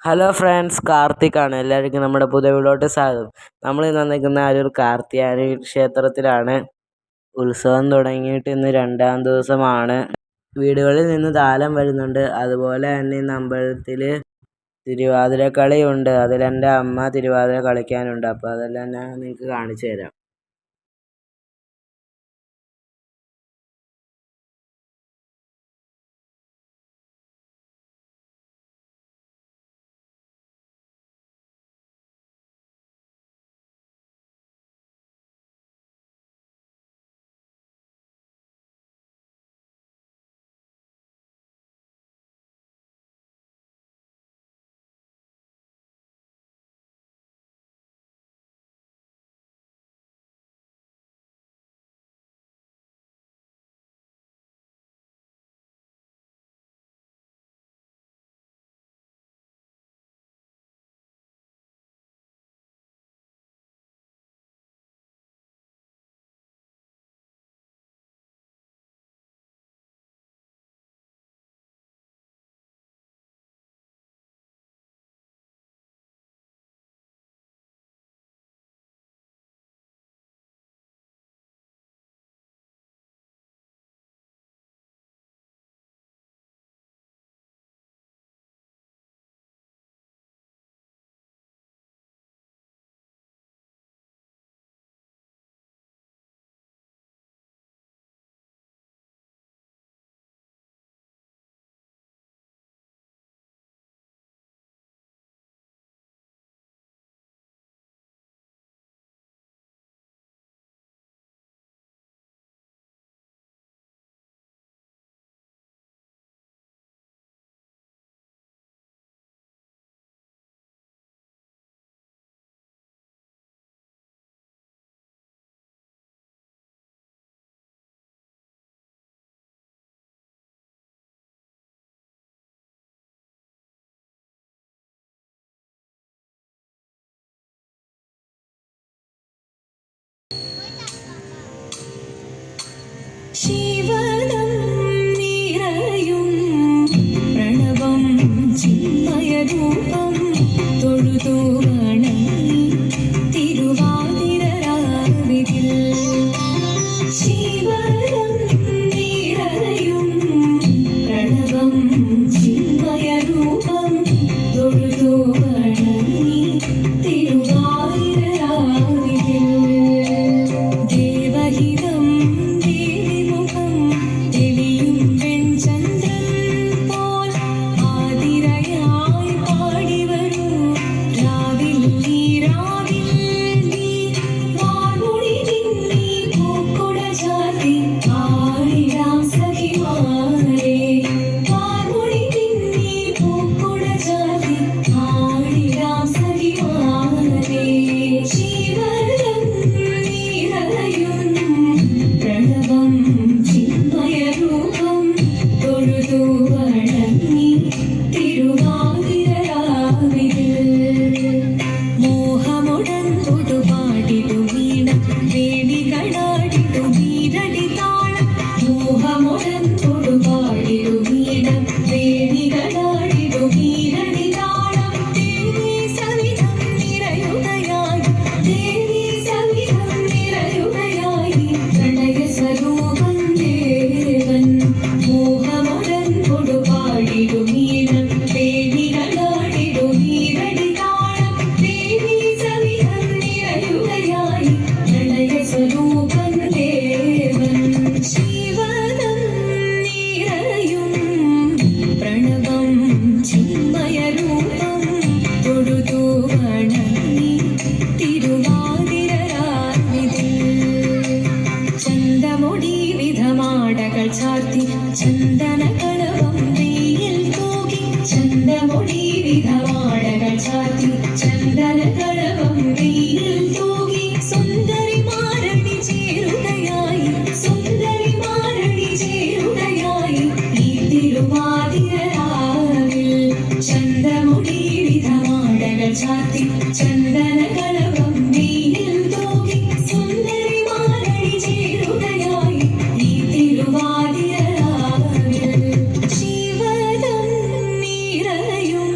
Hello friends, കാർത്തിക്കാണ്. എല്ലാവർക്കും നമ്മുടെ പുതിയ വീഡിയോയിലോട്ട് സ്വാഗതം. നമ്മൾ ഇന്ന് നിൽക്കുന്ന അരൂർ കാർത്തിയാനി ക്ഷേത്രത്തിലാണ്. ഉത്സവം തുടങ്ങിയിട്ട് ഇന്ന് 2ാം ദിവസമാണ്. വീടുകളിൽ നിന്ന് താലം വരുന്നുണ്ട്. അതുപോലെ തന്നെ ഇന്ന് അമ്പലത്തിൽ തിരുവാതിരക്കളിയുണ്ട്. അതിലെൻ്റെ അമ്മ തിരുവാതിര കളിക്കാനുണ്ട്. അപ്പോൾ അതെല്ലാം ഞാൻ നിങ്ങൾക്ക് കാണിച്ചു തരാം. ശിവനം നിറയും പ്രണവം ചിന്മയരൂപം തൊഴുതു വണങ്ങി തിരുവാതിരരാവിതിൽ. ശിവനം നിറയും പ്രണവം ചിന്മയരൂപം തൊഴുതു വണങ്ങി തിരുവാതിരരാവിതിൽ. ദേവഹിതം ചാർത്തി ചന്ദനകളവം വെയിൽ തൂകി ചന്ദമൊഴി വിധവാടകൾ ചാർത്തി ചന്ദനകളവം വെയിൽ തൂകി സുന്ദരി മാരണി ചേരുകയായി സുന്ദരി മാരണി ചേരുകയായി ഈ തിരുവാതിരരാവിൽ. ചന്ദമൊഴി വിധവാടകൾ ചാർത്തി ചന്ദനകളവം വെയിൽ തൂകി സുന്ദരി മാരണി ചേരുകയായി ഈ തിരുവാതിരരാവിൽ. ശിവനം നിറയും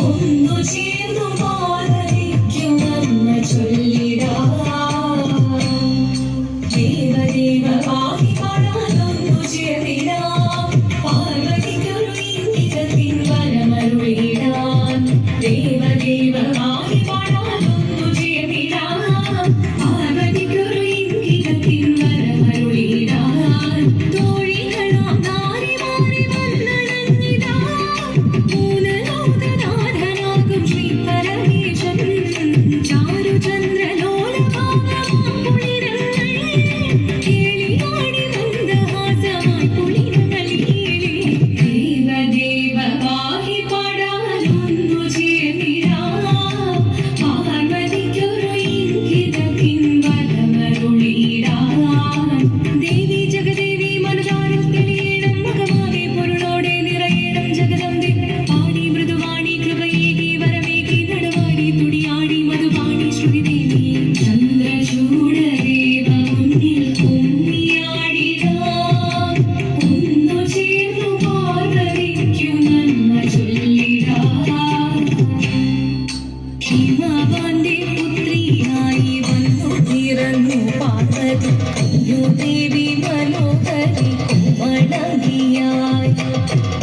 ഒന്നു ചേർന്നു പാർവതിക്കു നന്മ ചൊല്ലിടാം. ദേവദേവ പാഹി പാടാനൊന്നു ചേർന്നിടാം. പാർവതിക്കൊരു ഇംഗിതത്തിൻ വരമരുളിടാൻ. ദേവദേവ പാഹി പാടാനൊന്നു ചേർന്നിടാം. പാർവതിക്കൊരു ഇംഗിതത്തിൻ വരമരുളിടാൻ. തോഴികളാം നാരിമാരെ വന്നണഞ്ഞിടാം. മൂലലോകനാഥനാകും ശ്രീ പരമേശൻ. ചാരുചന്ദ്രലോലഭാവമാം കുളിരങ്ങൾ കേളിയാടി മന്ദഹാസമായി കുളിരകളിലേ. ദേവദേവ പാഹി പാടാനൊന്നു ചേർന്നിടാം. പാർവതിക്കൊരു ഇംഗിതത്തിൻ വരമരുളിടാൻ. ദേവി ജഗദേവി മനതാരിൽ തെളിയണം. മുഖമാകെ പൊരുളോടെ നിറയണം ജഗദംബെ. പാടി മൃദുവാണി കൃപയേകി വരമേകി നടവാടി തുടിയാടി മധുവാണി ശ്രുതിദേവി. ചന്ദ്രചൂഡദേവ മുന്നിൽ കുമ്മിയാടിടാം. ഒന്നു ചേർന്നു പാർവതിക്കു നന്മ ചൊല്ലിടാം. ഹിമവാന്റെ പുത്രിയായി വന്നു പിറന്നു പാർവതി. ദേവി മനോഹരി കോമളങ്ങിയായി.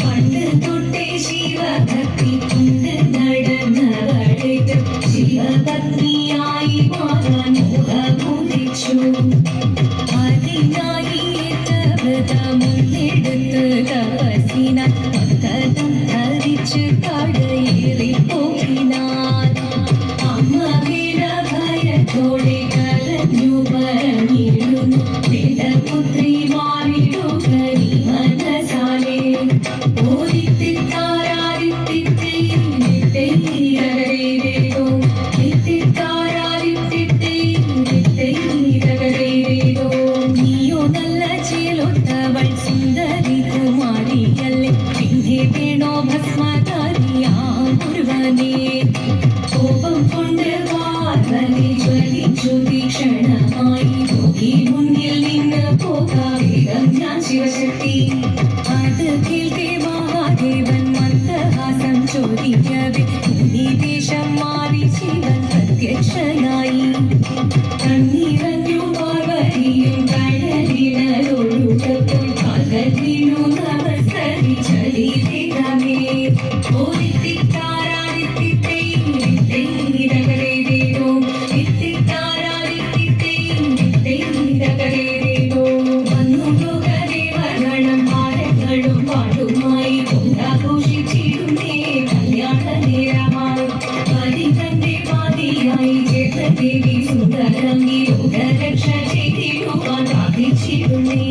പണ്ട് തൊട്ടേ ശിവഭക്തി കൊണ്ട് നടന്നവൾക്ക് ശിവപത്നിയായി മാറാൻ മോഹമുദിച്ചു. അതിനായി വ്രതമുണ്ടെടുത്ത് തപസ്സിനാൽ ഭക്തം ധരിച്ച് കടയേറി പോകിനാൻ. അമ്മ ഭയത്തോടെ കരഞ്ഞു പറഞ്ഞിരുന്നു. വേദപുത്രി മാറിടുക നീ മനസാലെ. നീയോ നല്ല ചേലൊത്തവൾ സുന്ദരി കുമാരിയല്ലേ. പിന്നെ വേണോ ഭസ്മധാരിയാം മുരുകനെ. കോപം കൊണ്ട് പാർവതി ജ്വലിച്ചു തീക്ഷണമായി. യോഗി മുന്നിൽ നിന്ന് പോകാവേഗം ഞാൻ ശിവശക്തി. അത് കേൾക്കെ മഹാദേവൻ മന്ദഹാസം ചോദിക്കവേ മുനിവേഷം മാറി ശിവൻ പ്രത്യക്ഷനായി. കണ്ണിറഞ്ഞു പാർവതിയും കടലിനൊഴുകപ്പോൾ പകലിനു നമസ്കരിച്ചലിതമേ. പാട്ടുമായി കൊണ്ടാഘോഷിച്ചിരുന്നേ കല്യാണ നേരമായി. പതിതന്റെ പാതിയായി ജഗദേവി സുന്ദരങ്ങി യോഗരക്ഷ ചെയ്തിടുവാൻ പ്രാർത്ഥിച്ചിരുന്നേ.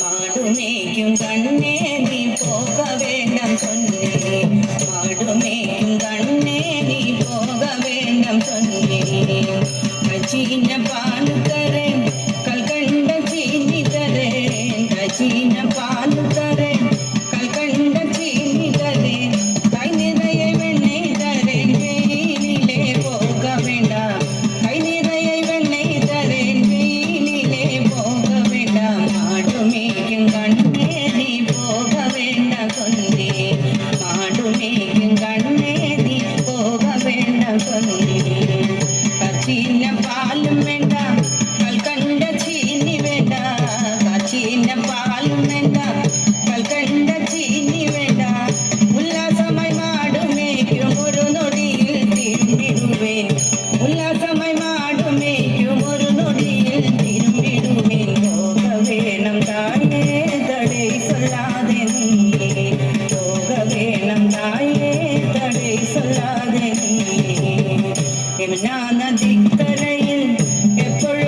മാടുമേക്കും കണ്ണേ നീ പോക വേണ്ടം ചൊന്നേ. മാടുമേക്കും കണ്ണേ നീ പോക വേണ്ടം ചൊന്നേ. കച്ചീന പാല് തരേ കൽക്കണ്ട ചീനി തരേ. കച്ചീന പാല് തരേ കൽക്കണ്ട ചീനി തരേ. കൈ നിറയെ വെണ്ണை തരേൻ വെയിലിലെ പോക വേണ്ട. കൈ നിറയെ വെണ്ണை തരേൻ വെയിലിലെ പോക വേണ്ട. മാടുമേക്കും കണ്ണേ നീ പോക വേണ്ട കൊന്നേ. മാടുമേക്കും കണ്ണേ നീ പോക വേണ്ട കൊന്നേ. കച്ചീന പാലും വേണ്ട കൽക്കണ്ട ചീനി വേണ്ട. കച്ചീന പാലും വേണ്ട കൽക്കണ്ട ചീനി വേണ്ട. ഉല്ലാസമായി മാടുമേക്കും ഒരു നൊടിയിൽ തിരുമ്പിടുവേൻ. ഉല്ലാസമായി മാടുമേക്കും ഒരു നൊടിയിൽ തിരുമ്പിടുവേൻ. പോക വേണം തായേ തടേ சொல்லாதே നീ. പോക വേണം തായേ തടേ சொல்லாதே നീ. യമുനാ നദിക്കരയിൽ എപ്പോൾ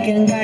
മാടുമേക്കും